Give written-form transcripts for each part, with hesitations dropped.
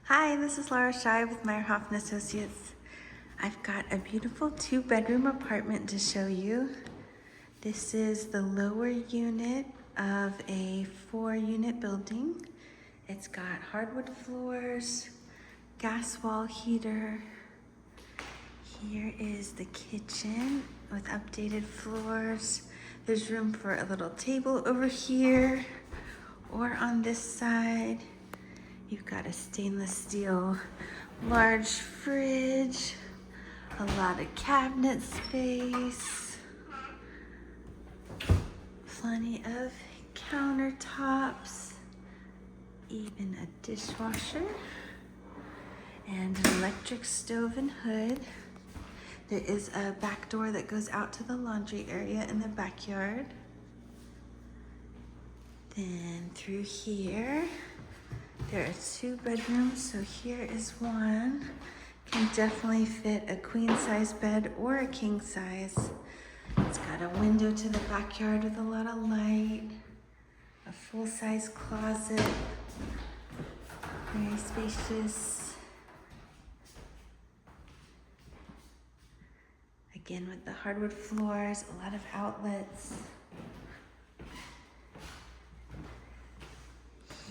Hi, this is Laura Shai with Myerhoff & Associates. I've got a beautiful 2-bedroom apartment to show you. This is the lower unit of a 4-unit building. It's got hardwood floors, gas wall heater. Here is the kitchen with updated floors. There's room for a little table over here or on this side. You've got a stainless steel large fridge, a lot of cabinet space, plenty of countertops, even a dishwasher, and an electric stove and hood. There is a back door that goes out to the laundry area in the backyard. Then through here, there are 2 bedrooms, so here is one. Can definitely fit a queen size bed or a king size. It's got a window to the backyard with a lot of light, a full-size closet, very spacious. Again with the hardwood floors, a lot of outlets.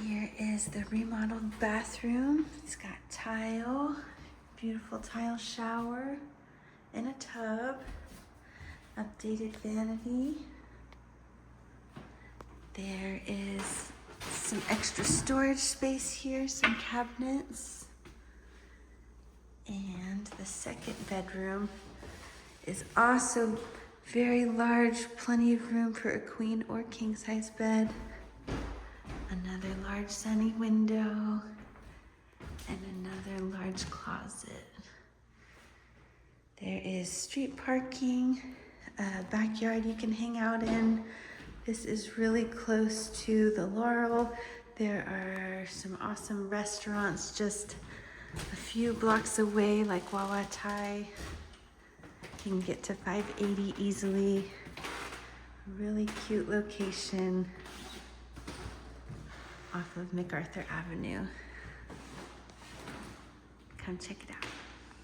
Here is the remodeled bathroom. It's got tile, beautiful tile shower, and a tub. Updated vanity. There is some extra storage space here, some cabinets. And the second bedroom is also very large, plenty of room for a queen or king size bed. Another large sunny window, and another large closet. There is street parking, a backyard you can hang out in. This is really close to the Laurel. There are some awesome restaurants just a few blocks away, like Wawa Thai. You can get to 580 easily. Really cute location off of MacArthur Avenue. Come check it out.